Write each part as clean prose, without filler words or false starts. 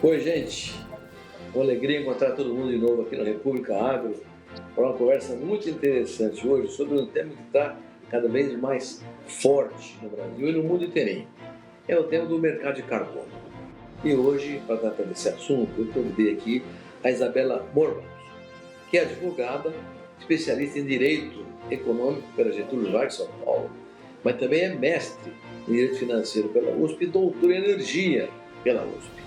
Oi, gente. Uma alegria encontrar todo mundo de novo aqui na República Agro para uma conversa muito interessante hoje sobre um tema que está cada vez mais forte no Brasil e no mundo inteirinho. É o tema do mercado de carbono. E hoje, para tratar desse assunto, eu convidei aqui a Isabela Borba, que é advogada, especialista em Direito Econômico pela Getúlio Vargas, São Paulo, mas também é mestre em Direito Financeiro pela USP e doutora em Energia pela USP.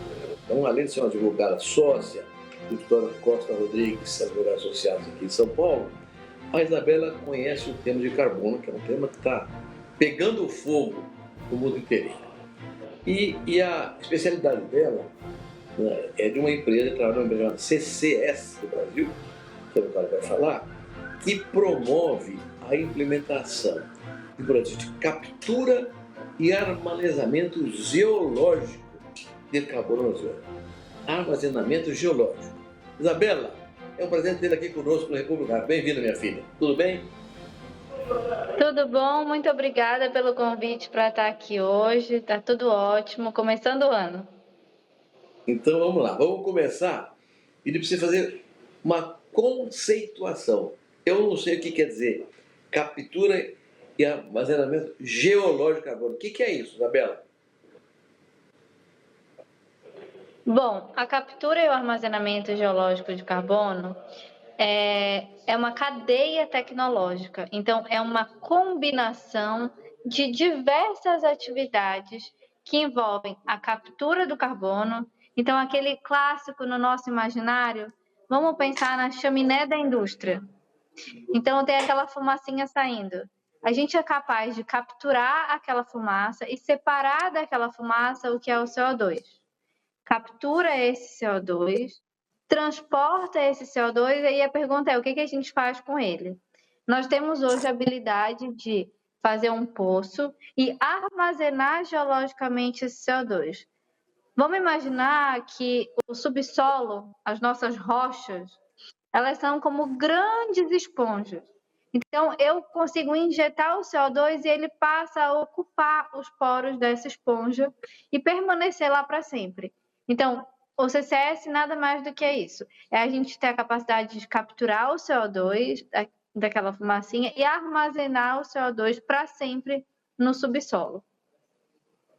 Então, além de ser uma advogada sócia do escritório Costa Rodrigues, advogados associados aqui em São Paulo, a Isabela conhece o tema de carbono, que é um tema que está pegando fogo no mundo inteiro. E a especialidade dela, né, é de uma empresa que trabalha numa empresa chamada CCS do Brasil, que o cara vai falar, que promove a implementação de projetos de captura e armazenamento geológico de carbono na zona. Armazenamento geológico. Isabela, é um prazer tê-la aqui conosco no República. Bem-vinda, minha filha. Tudo bem? Tudo bom? Muito obrigada pelo convite para estar aqui hoje. Tá tudo ótimo, começando o ano. Então vamos lá, vamos começar. Pedi para você fazer uma conceituação. Eu não sei o que quer dizer captura e armazenamento geológico de carbono. O que é isso, Isabela? Bom, a captura e o armazenamento geológico de carbono é uma cadeia tecnológica. Então, é uma combinação de diversas atividades que envolvem a captura do carbono. Então, aquele clássico no nosso imaginário, vamos pensar na chaminé da indústria. Então, tem aquela fumacinha saindo. A gente é capaz de capturar aquela fumaça e separar daquela fumaça o que é o CO2. Captura esse CO2, transporta esse CO2, e aí a pergunta é: o que a gente faz com ele? Nós temos hoje a habilidade de fazer um poço e armazenar geologicamente esse CO2. Vamos imaginar que o subsolo, as nossas rochas, elas são como grandes esponjas. Então, eu consigo injetar o CO2 e ele passa a ocupar os poros dessa esponja e permanecer lá para sempre. Então, o CCS nada mais do que isso. É a gente ter a capacidade de capturar o CO2 daquela fumacinha e armazenar o CO2 para sempre no subsolo.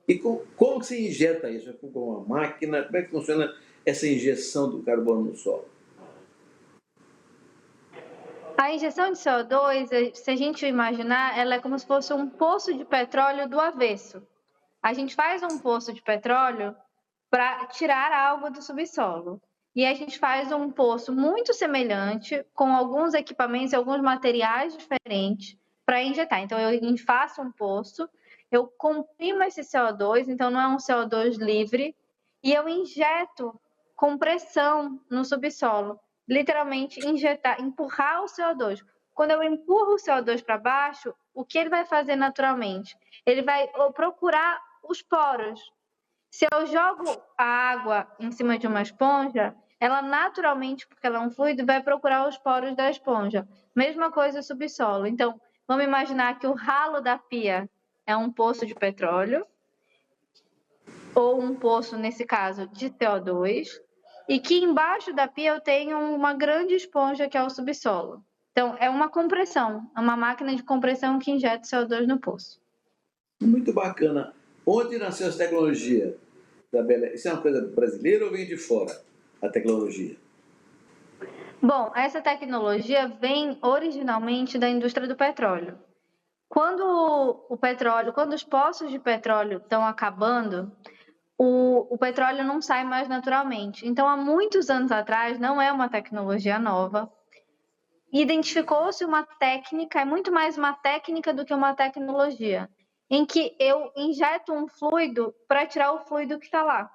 E como que se injeta isso? É com uma máquina? Como é que funciona essa injeção do carbono no solo? A injeção de CO2, se a gente imaginar, ela é como se fosse um poço de petróleo do avesso. A gente faz um poço de petróleo para tirar algo do subsolo. E a gente faz um poço muito semelhante, com alguns equipamentos e alguns materiais diferentes para injetar. Então, eu faço um poço, eu comprimo esse CO2, então não é um CO2 livre, e eu injeto com pressão no subsolo. Literalmente, injetar, empurrar o CO2. Quando eu empurro o CO2 para baixo, o que ele vai fazer naturalmente? Ele vai procurar os poros. Se eu jogo a água em cima de uma esponja, ela naturalmente, porque ela é um fluido, vai procurar os poros da esponja. Mesma coisa o subsolo. Então, vamos imaginar que o ralo da pia é um poço de petróleo, ou um poço, nesse caso, de CO2, e que embaixo da pia eu tenho uma grande esponja que é o subsolo. Então, é uma compressão, é uma máquina de compressão que injeta CO2 no poço. Muito bacana. Onde nasceu essa tecnologia, Isabela? Isso é uma coisa brasileira ou vem de fora, a tecnologia? Bom, essa tecnologia vem originalmente da indústria do petróleo. Quando os poços de petróleo estão acabando, o petróleo não sai mais naturalmente. Então, há muitos anos atrás, não é uma tecnologia nova, identificou-se uma técnica, é muito mais uma técnica do que uma tecnologia, em que eu injeto um fluido para tirar o fluido que está lá.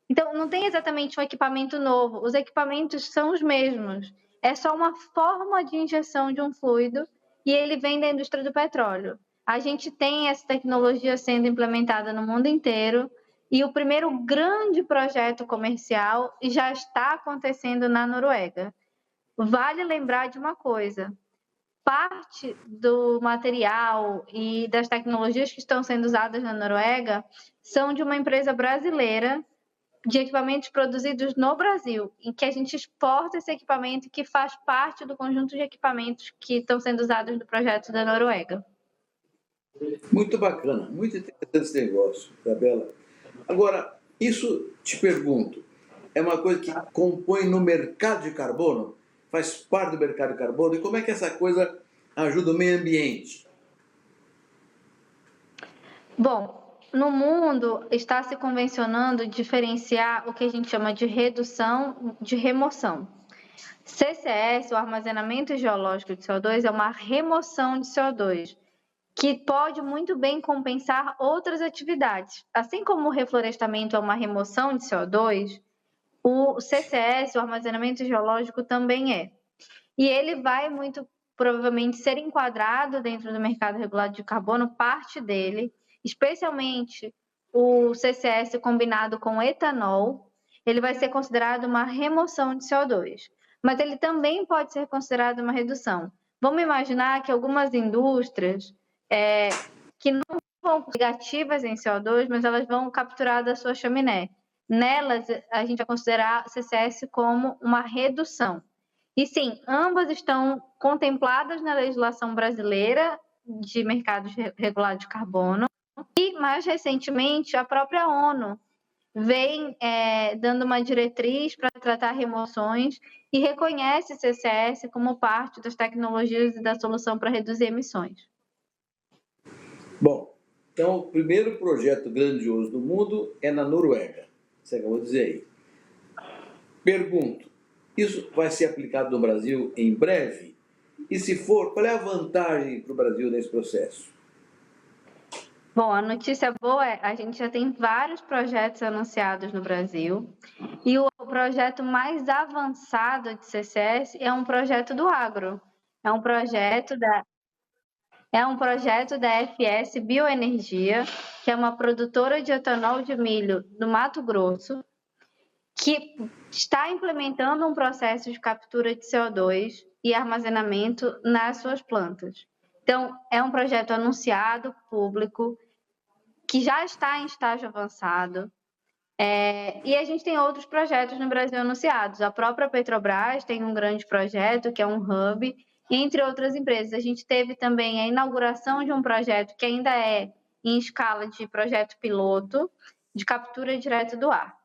Então, não tem exatamente um equipamento novo, os equipamentos são os mesmos. É só uma forma de injeção de um fluido e ele vem da indústria do petróleo. A gente tem essa tecnologia sendo implementada no mundo inteiro e o primeiro grande projeto comercial já está acontecendo na Noruega. Vale lembrar de uma coisa: parte do material e das tecnologias que estão sendo usadas na Noruega são de uma empresa brasileira de equipamentos produzidos no Brasil, em que a gente exporta esse equipamento que faz parte do conjunto de equipamentos que estão sendo usados no projeto da Noruega. Muito bacana, muito interessante esse negócio, Isabela. Agora, isso, te pergunto, é uma coisa que compõe no mercado de carbono? Faz parte do mercado de carbono? E como é que essa coisa ajuda o meio ambiente? Bom, no mundo está se convencionando diferenciar o que a gente chama de redução de remoção. CCS, o armazenamento geológico de CO2, é uma remoção de CO2, que pode muito bem compensar outras atividades. Assim como o reflorestamento é uma remoção de CO2, o CCS, o armazenamento geológico, também é. E ele vai muito provavelmente ser enquadrado dentro do mercado regulado de carbono, parte dele, especialmente o CCS combinado com etanol, ele vai ser considerado uma remoção de CO2. Mas ele também pode ser considerado uma redução. Vamos imaginar que algumas indústrias que não vão negativas em CO2, mas elas vão capturar da sua chaminé. Nelas, a gente vai considerar CCS como uma redução. E sim, ambas estão contempladas na legislação brasileira de mercados regulados de carbono. E, mais recentemente, a própria ONU vem dando uma diretriz para tratar remoções e reconhece CCS como parte das tecnologias e da solução para reduzir emissões. Bom, então o primeiro projeto grandioso do mundo é na Noruega, você acabou de dizer aí. Pergunto, isso vai ser aplicado no Brasil em breve? E se for, qual é a vantagem para o Brasil nesse processo? Bom, a notícia boa é que a gente já tem vários projetos anunciados no Brasil e o projeto mais avançado de CCS é um projeto do agro. É um projeto da FS Bioenergia, que é uma produtora de etanol de milho do Mato Grosso, que está implementando um processo de captura de CO2 e armazenamento nas suas plantas. Então, é um projeto anunciado, público, que já está em estágio avançado. E a gente tem outros projetos no Brasil anunciados. A própria Petrobras tem um grande projeto, que é um hub, entre outras empresas. A gente teve também a inauguração de um projeto que ainda é em escala de projeto piloto, de captura direta do ar.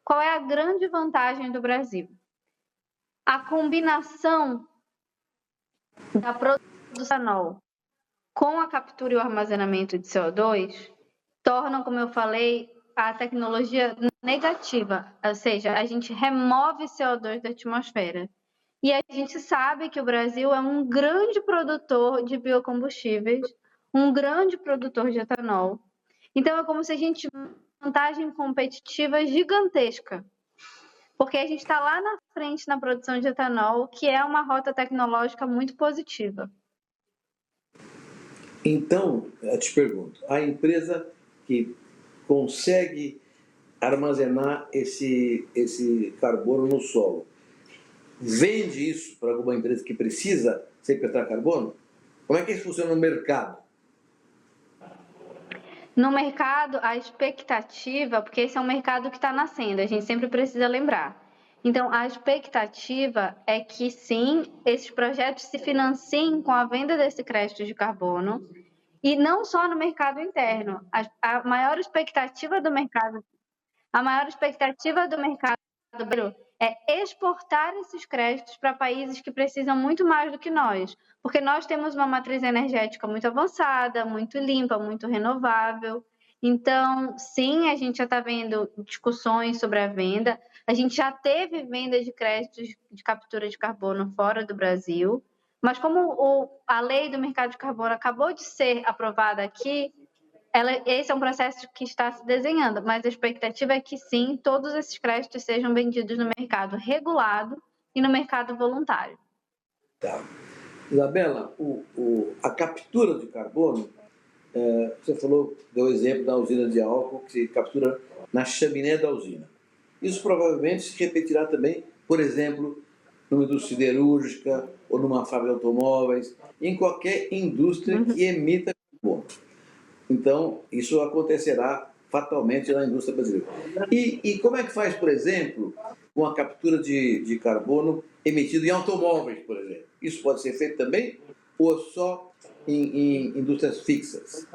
Qual é a grande vantagem do Brasil? A combinação da produção do etanol com a captura e o armazenamento de CO2 tornam, como eu falei, a tecnologia negativa, ou seja, a gente remove CO2 da atmosfera. E a gente sabe que o Brasil é um grande produtor de biocombustíveis, um grande produtor de etanol. Então, é como se a gente tivesse uma vantagem competitiva gigantesca, porque a gente está lá na frente na produção de etanol, que é uma rota tecnológica muito positiva. Então, eu te pergunto, a empresa que consegue armazenar esse carbono no solo, vende isso para alguma empresa que precisa sequestrar carbono? Como é que isso funciona no mercado? No mercado, a expectativa, porque esse é um mercado que está nascendo, a gente sempre precisa lembrar. Então, a expectativa é que, sim, esses projetos se financiem com a venda desse crédito de carbono, e não só no mercado interno. A maior expectativa do mercado é exportar esses créditos para países que precisam muito mais do que nós, porque nós temos uma matriz energética muito avançada, muito limpa, muito renovável. Então, sim, a gente já está vendo discussões sobre a venda. A gente já teve venda de créditos de captura de carbono fora do Brasil, mas como a lei do mercado de carbono acabou de ser aprovada aqui, esse é um processo que está se desenhando, mas a expectativa é que sim, todos esses créditos sejam vendidos no mercado regulado e no mercado voluntário. Tá. Isabela, a captura de carbono, você deu o exemplo da usina de álcool que se captura na chaminé da usina. Isso provavelmente se repetirá também, por exemplo, numa indústria siderúrgica ou numa fábrica de automóveis, em qualquer indústria que emita carbono. Então, isso acontecerá fatalmente na indústria brasileira. E como é que faz, por exemplo, com a captura de carbono emitido em automóveis, por exemplo? Isso pode ser feito também ou só em indústrias fixas?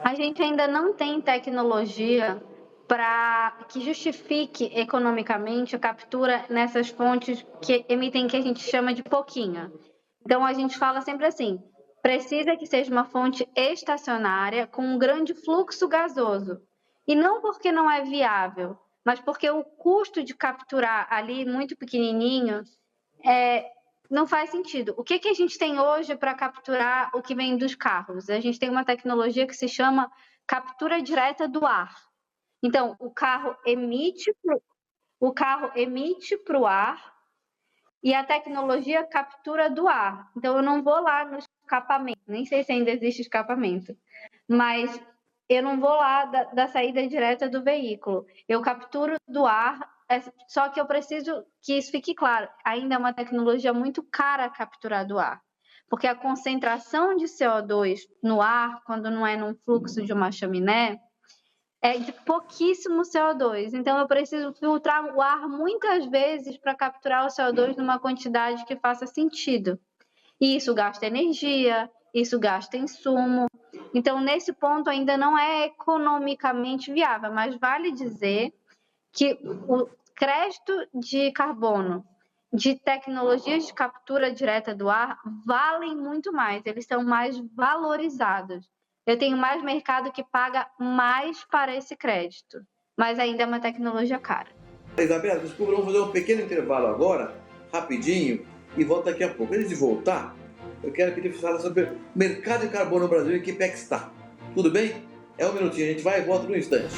A gente ainda não tem tecnologia para que justifique economicamente a captura nessas fontes que emitem que a gente chama de pouquinho. Então a gente fala sempre assim: precisa que seja uma fonte estacionária com um grande fluxo gasoso. E não porque não é viável, mas porque o custo de capturar ali muito pequenininho não faz sentido. O que a gente tem hoje para capturar o que vem dos carros? A gente tem uma tecnologia que se chama captura direta do ar. Então, o carro emite para o ar e a tecnologia captura do ar. Então, eu não vou lá no escapamento, nem sei se ainda existe escapamento, mas eu não vou lá da saída direta do veículo. Eu capturo do ar, só que eu preciso que isso fique claro. Ainda é uma tecnologia muito cara capturar do ar, porque a concentração de CO2 no ar, quando não é num fluxo de uma chaminé, é de pouquíssimo CO2. Então, eu preciso filtrar o ar muitas vezes para capturar o CO2 numa quantidade que faça sentido. E isso gasta energia, isso gasta insumo. Então, nesse ponto, ainda não é economicamente viável, mas vale dizer que o crédito de carbono de tecnologias de captura direta do ar valem muito mais, eles são mais valorizados. Eu tenho mais mercado que paga mais para esse crédito, mas ainda é uma tecnologia cara. Isabela, desculpa, vamos fazer um pequeno intervalo agora, rapidinho, e volto daqui a pouco. Antes de voltar, eu quero que ele fale sobre o mercado de carbono no Brasil e que pé que está. Tudo bem? É um minutinho, a gente vai e volta num instante.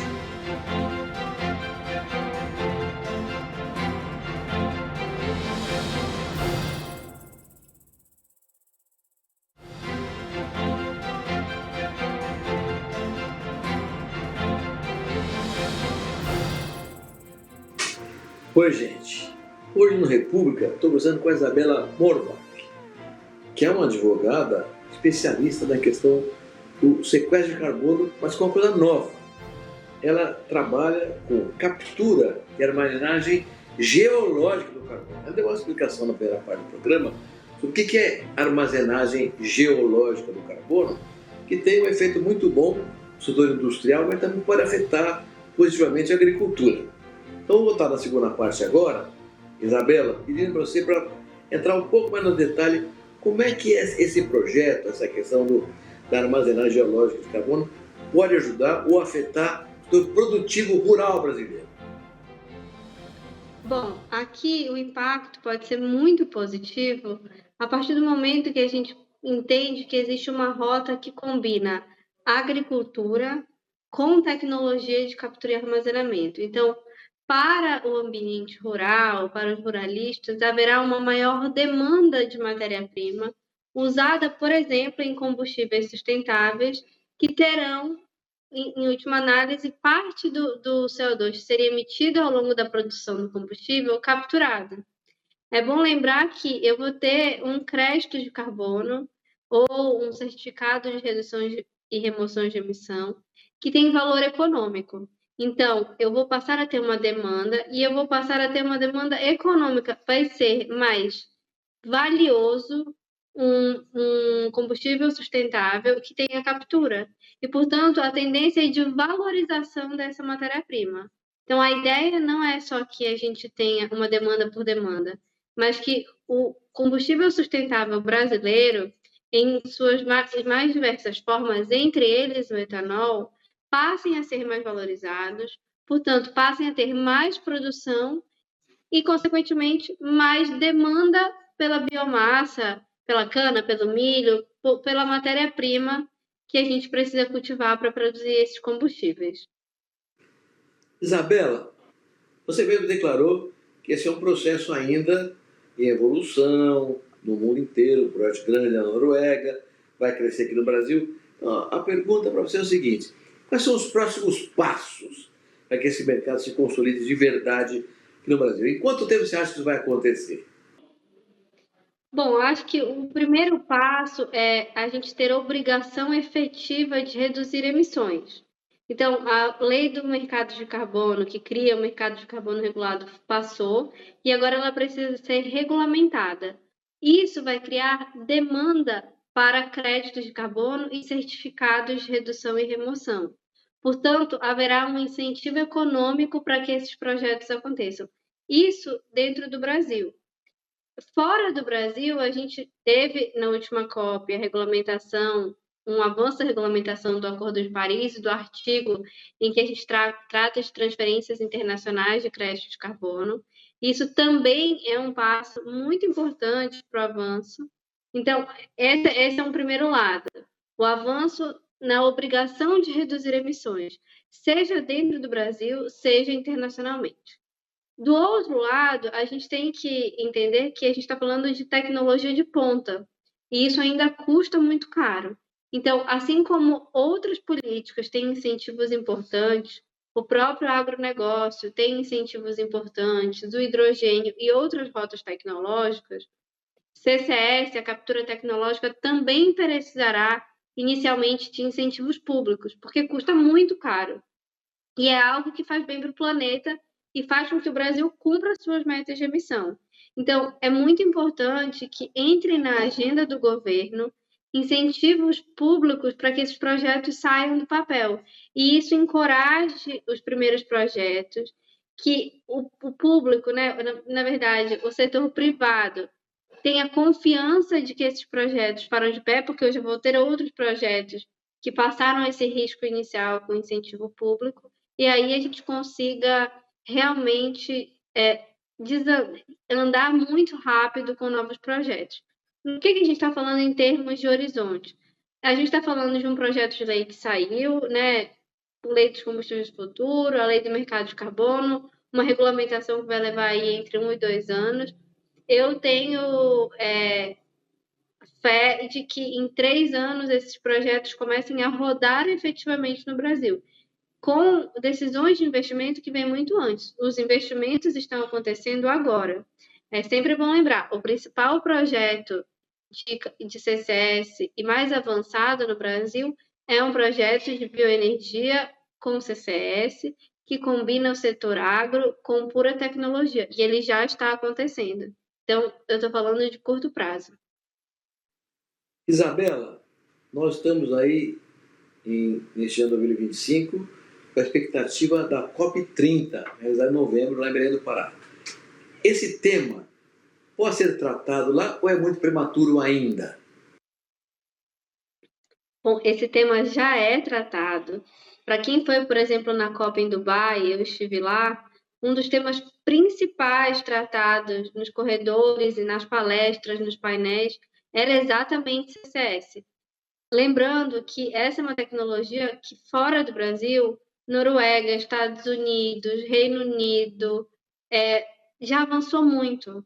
Oi, gente. Hoje no República estou conversando com a Isabela Morbach, que é uma advogada especialista na questão do sequestro de carbono, mas com uma coisa nova. Ela trabalha com captura e armazenagem geológica do carbono. Ela deu uma explicação na primeira parte do programa sobre o que é armazenagem geológica do carbono, que tem um efeito muito bom no setor industrial, mas também pode afetar positivamente a agricultura. Então, vou voltar na segunda parte agora, Isabela, pedindo para você para entrar um pouco mais no detalhe como é que esse projeto, essa questão da armazenagem geológica de carbono, pode ajudar ou afetar o setor produtivo rural brasileiro. Bom, aqui o impacto pode ser muito positivo a partir do momento que a gente entende que existe uma rota que combina agricultura com tecnologia de captura e armazenamento. Então, para o ambiente rural, para os ruralistas, haverá uma maior demanda de matéria-prima usada, por exemplo, em combustíveis sustentáveis, que terão, em última análise, parte do CO2 que seria emitido ao longo da produção do combustível capturado. É bom lembrar que eu vou ter um crédito de carbono ou um certificado de redução e remoção de emissão que tem valor econômico. Então, eu vou passar a ter uma demanda e eu vou passar a ter uma demanda econômica. Vai ser mais valioso um combustível sustentável que tenha captura. E, portanto, a tendência é de valorização dessa matéria-prima. Então, a ideia não é só que a gente tenha uma demanda por demanda, mas que o combustível sustentável brasileiro, em suas mais diversas formas, entre eles o etanol, passem a ser mais valorizados, portanto, passem a ter mais produção e, consequentemente, mais demanda pela biomassa, pela cana, pelo milho, pela matéria-prima que a gente precisa cultivar para produzir esses combustíveis. Isabela, você mesmo declarou que esse é um processo ainda em evolução no mundo inteiro, o projeto grande na Noruega, vai crescer aqui no Brasil. Então, a pergunta para você é o seguinte: quais são os próximos passos para que esse mercado se consolide de verdade aqui no Brasil? Em quanto tempo você acha que isso vai acontecer? Bom, acho que o primeiro passo é a gente ter obrigação efetiva de reduzir emissões. Então, a lei do mercado de carbono, que cria o mercado de carbono regulado, passou e agora ela precisa ser regulamentada. Isso vai criar demanda para créditos de carbono e certificados de redução e remoção. Portanto, haverá um incentivo econômico para que esses projetos aconteçam. Isso dentro do Brasil. Fora do Brasil, a gente teve na última COP a regulamentação, um avanço da regulamentação do Acordo de Paris, do artigo em que a gente trata de transferências internacionais de crédito de carbono. Isso também é um passo muito importante para o avanço. Então, esse é um primeiro lado, o avanço na obrigação de reduzir emissões, seja dentro do Brasil, seja internacionalmente. Do outro lado, a gente tem que entender que a gente está falando de tecnologia de ponta, e isso ainda custa muito caro. Então, assim como outras políticas têm incentivos importantes, o próprio agronegócio tem incentivos importantes, o hidrogênio e outras rotas tecnológicas, CCS, a captura tecnológica, também precisará inicialmente de incentivos públicos, porque custa muito caro. E é algo que faz bem para o planeta e faz com que o Brasil cumpra suas metas de emissão. Então, é muito importante que entre na agenda do governo incentivos públicos para que esses projetos saiam do papel. E isso encoraje os primeiros projetos, que o público, né, na verdade, o setor privado, tenha confiança de que esses projetos param de pé, porque eu já vou ter outros projetos que passaram esse risco inicial com incentivo público, e aí a gente consiga realmente andar muito rápido com novos projetos. O que a gente está falando em termos de horizonte? A gente está falando de um projeto de lei que saiu, né? Lei dos combustíveis do futuro, a lei do mercado de carbono, uma regulamentação que vai levar aí entre 1 e 2 anos. Eu tenho fé de que em 3 anos esses projetos comecem a rodar efetivamente no Brasil, com decisões de investimento que vêm muito antes. Os investimentos estão acontecendo agora. É sempre bom lembrar, o principal projeto de CCS e mais avançado no Brasil é um projeto de bioenergia com CCS, que combina o setor agro com pura tecnologia, e ele já está acontecendo. Então, eu estou falando de curto prazo. Isabela, nós estamos aí neste ano 2025 com a expectativa da COP30, realizada em novembro, lá em Belém do Pará. Esse tema pode ser tratado lá ou é muito prematuro ainda? Bom, esse tema já é tratado. Para quem foi, por exemplo, na COP em Dubai, eu estive lá, um dos temas principais tratados nos corredores e nas palestras, nos painéis, era exatamente CCS. Lembrando que essa é uma tecnologia que fora do Brasil, Noruega, Estados Unidos, Reino Unido, já avançou muito.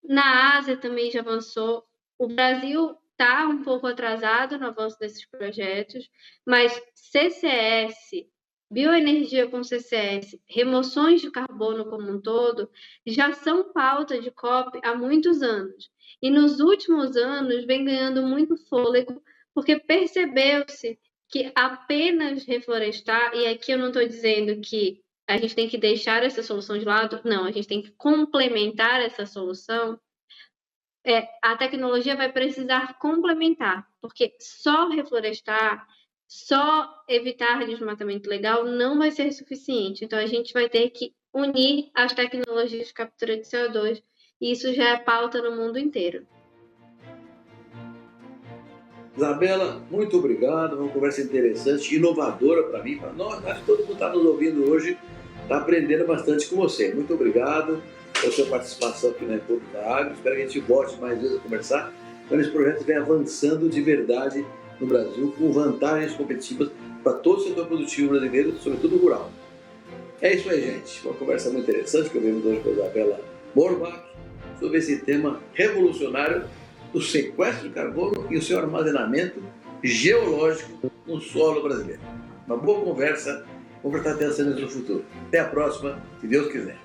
Na Ásia também já avançou. O Brasil está um pouco atrasado no avanço desses projetos, mas CCS, bioenergia com CCS, remoções de carbono como um todo, já são pauta de COP há muitos anos. E nos últimos anos vem ganhando muito fôlego, porque percebeu-se que apenas reflorestar, e aqui eu não estou dizendo que a gente tem que deixar essa solução de lado, não, a gente tem que complementar essa solução, a tecnologia vai precisar complementar, porque só reflorestar, só evitar desmatamento legal não vai ser suficiente. Então, a gente vai ter que unir as tecnologias de captura de CO2, e isso já é pauta no mundo inteiro. Isabela, muito obrigado, uma conversa interessante, inovadora para mim, para nós. Acho que todo mundo está nos ouvindo hoje, está aprendendo bastante com você. Muito obrigado pela sua participação aqui na República Agro. Espero que a gente volte mais vezes a conversar, quando esse projeto vem avançando de verdade no Brasil, com vantagens competitivas para todo o setor produtivo brasileiro, sobretudo rural. É isso aí, gente. Uma conversa muito interessante que eu venho hoje com a Isabela Morbach sobre esse tema revolucionário do sequestro de carbono e o seu armazenamento geológico no solo brasileiro. Uma boa conversa, vamos prestar atenção nisso no futuro. Até a próxima, se Deus quiser.